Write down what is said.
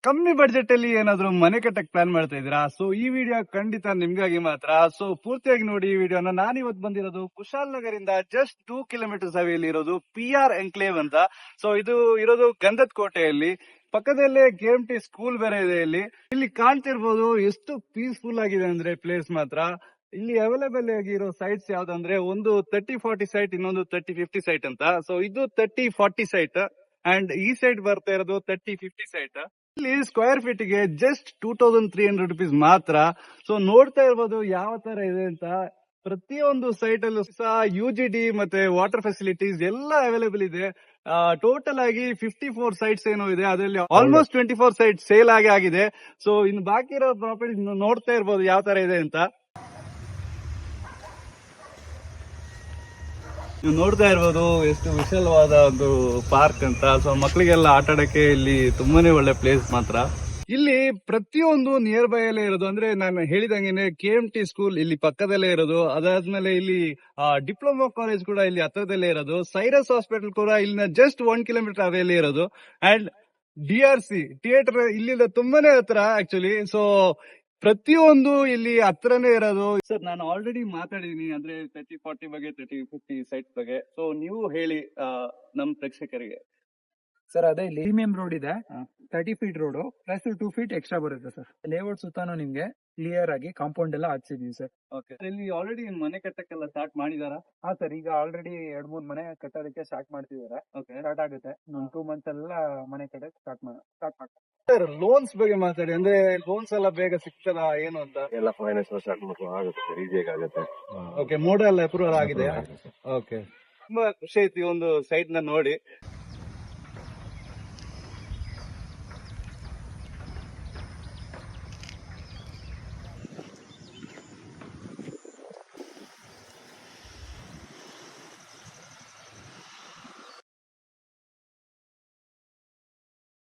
ಕಮ್ಮಿ ಬಡ್ಜೆಟ್ ಅಲ್ಲಿ ಏನಾದ್ರು ಮನೆ ಕಟ್ಟಕ್ ಪ್ಲಾನ್ ಮಾಡ್ತಾ ಇದೀರಾ? ಸೊ ಈ ವಿಡಿಯೋ ಖಂಡಿತ ನಿಮ್ಗಾಗಿ ಮಾತ್ರ. ಸೊ ಪೂರ್ತಿಯಾಗಿ ನೋಡಿ ಈ ವಿಡಿಯೋನ. ನಾನಿವತ್ತು ಬಂದಿರೋದು ಕುಶಾಲ್ ನಗರಿಂದ ಜಸ್ಟ್ 2 ಕಿಲೋಮೀಟರ್ಸ್ ಅವೇಲಿ ಇರೋದು PR ಎನ್ಕ್ಲೇವ್ ಅಂತ. ಸೊ ಇದು ಇರೋದು ಗಂಧದ ಕೋಟೆಯಲ್ಲಿ. ಪಕ್ಕದಲ್ಲೇ KMT ಸ್ಕೂಲ್ ಬೇರೆ ಇದೆ ಇಲ್ಲಿ ಕಾಣ್ತಿರ್ಬೋದು ಎಷ್ಟು ಪೀಸ್ಫುಲ್ ಆಗಿದೆ ಅಂದ್ರೆ ಪ್ಲೇಸ್ ಮಾತ್ರ. ಇಲ್ಲಿ ಅವೈಲೇಬಲ್ ಆಗಿರೋ ಸೈಟ್ಸ್ ಯಾವ್ದಂದ್ರೆ ಒಂದು 30-40 ಸೈಟ್, ಇನ್ನೊಂದು 30-50 ಸೈಟ್ ಅಂತ. ಸೊ ಇದು 30-40 ಸೈಟ್ ಅಂಡ್ ಈ ಸೈಡ್ ಬರ್ತಾ ಇರೋದು 30-50 ಸೈಟ್. ಇಲ್ಲಿ ಸ್ಕ್ವೇರ್ ಫೀಟ್ ಗೆ ಜಸ್ಟ್ 2300 rupees ಮಾತ್ರ. ಸೊ ನೋಡ್ತಾ ಇರ್ಬೋದು ಯಾವ ತರ ಇದೆ ಅಂತ. ಪ್ರತಿಯೊಂದು ಸೈಟ್ ಅಲ್ಲೂ ಸಹ UGD ಮತ್ತೆ ವಾಟರ್ ಫೆಸಿಲಿಟೀಸ್ ಎಲ್ಲ ಅವೈಲೇಬಲ್ ಇದೆ. ಟೋಟಲ್ ಆಗಿ 54 ಸೈಟ್ಸ್ ಏನೋ ಇದೆ, ಅದರಲ್ಲಿ ಆಲ್ಮೋಸ್ಟ್ 24 ಸೈಟ್ ಸೇಲ್ ಆಗಿದೆ. ಸೊ ಇನ್ನು ಬಾಕಿ ಇರೋ ಪ್ರಾಪರ್ಟೀಸ್ ನೋಡ್ತಾ ಇರ್ಬೋದು ಯಾವ ತರ ಇದೆ ಅಂತ. ನೀವು ನೋಡ್ತಾ ಇರ್ಬೋದು ಎಷ್ಟು ವಿಶಾಲವಾದ ಒಂದು ಪಾರ್ಕ್ ಅಂತ. ಸೊ ಮಕ್ಕಳಿಗೆಲ್ಲ ಆಟ ಆಡಕ್ಕೆ ಇಲ್ಲಿ ತುಂಬಾನೇ ಒಳ್ಳೆ ಪ್ಲೇಸ್ ಮಾತ್ರ. ಇಲ್ಲಿ ಪ್ರತಿಯೊಂದು ನಿಯರ್ ಬೈ ಅಲ್ಲೇ ಇರೋದು. ಅಂದ್ರೆ ನಾನು ಹೇಳಿದಂಗೆನೆ KMT ಸ್ಕೂಲ್ ಇಲ್ಲಿ ಪಕ್ಕದಲ್ಲೇ ಇರೋದು. ಅದಾದ್ಮೇಲೆ ಇಲ್ಲಿ ಡಿಪ್ಲೊಮಾ ಕಾಲೇಜ್ ಕೂಡ ಇಲ್ಲಿ ಹತ್ರದಲ್ಲೇ ಇರೋದು. ಸೈರಸ್ ಹಾಸ್ಪಿಟಲ್ ಕೂಡ ಇಲ್ಲಿನ ಜಸ್ಟ್ 1 ಕಿಲೋಮೀಟರ್ ಅವೇಲಿ ಇರೋದು. ಅಂಡ್ DRC ಥಿಯೇಟರ್ ಇಲ್ಲಿಂದ ತುಂಬಾನೇ ಹತ್ರ ಆಕ್ಚುಲಿ. ಸೊ ಪ್ರತಿಯೊಂದು ಇಲ್ಲಿ ಹತ್ರನೇ ಇರೋದು. ಸರ್ ನಾನು ಆಲ್ರೆಡಿ ಮಾತಾಡಿದೀನಿ ಅಂದ್ರೆ 30-40 ಬಗ್ಗೆ, 30-50 ಸೈಟ್ ಬಗ್ಗೆ. ಸೊ ನೀವು ಹೇಳಿ ನಮ್ ಪ್ರೇಕ್ಷಕರಿಗೆ. ಸರ್ ಅದೇ ಇಲ್ಲಿ ಪ್ರೀಮಿಯಂ ರೋಡ್ ಇದೆ, 30 feet road plus 2 feet extra ಬರುತ್ತೆ ಸರ್. ಲೇಔಟ್ ಸುತ್ತಾನು ನಿಮ್ಗೆ ಕ್ಲಿಯರ್ ಆಗಿ ಕಾಂಪೌಂಡ್ ಎಲ್ಲ ಹಾಕ್ಸಿದೀವಿ ಸರ್. ಓಕೆ, ಇಲ್ಲಿ ಆಲ್ರೆಡಿ ಮನೆ ಕಟ್ಟಕ್ಕೆಲ್ಲ ಸ್ಟಾರ್ಟ್ ಮಾಡಿದಾರಾ? ಹಾ ಸರ್, ಈಗ ಆಲ್ರೆಡಿ 2-3 ಮನೆ ಕಟ್ಟೋದಕ್ಕೆ ಸ್ಟಾರ್ಟ್ ಮಾಡ್ತಿದ್ದಾರೆ. ಸ್ಟಾರ್ಟ್ ಆಗುತ್ತೆ ಇನ್ನೊಂದು 2 ಮಂತ್ಸ್ ಎಲ್ಲ ಮನೆ ಕಟ್ಟಕ್ಕೆ ಸ್ಟಾರ್ಟ್ ಮಾಡ್ತಾರೆ. ಸರ್ ಲೋನ್ಸ್ ಬಗ್ಗೆ ಮಾತಾಡಿ. ಅಂದ್ರೆ ಲೋನ್ಸ್ ಎಲ್ಲ ಬೇಗ ಸಿಗ್ತದ ಏನು ಅಂತ? ಎಲ್ಲ ಫೈನಾನ್ಸ್ ಸ್ಟಾರ್ಟ್ ಮಾಡ್ಕೊಂಡು ಆಗುತ್ತೆ, ಈಸಿಯಾಗಿ ಆಗುತ್ತೆ. ಓಕೆ, ಮೋಡಲ್ ಅಪ್ರೂವಲ್ ಆಗಿದೆ. ಓಕೆ, ತುಂಬಾ ಖುಷಿ ಆಯ್ತು ಈ ಒಂದು ಸೈಟ್ ನ ನೋಡಿ.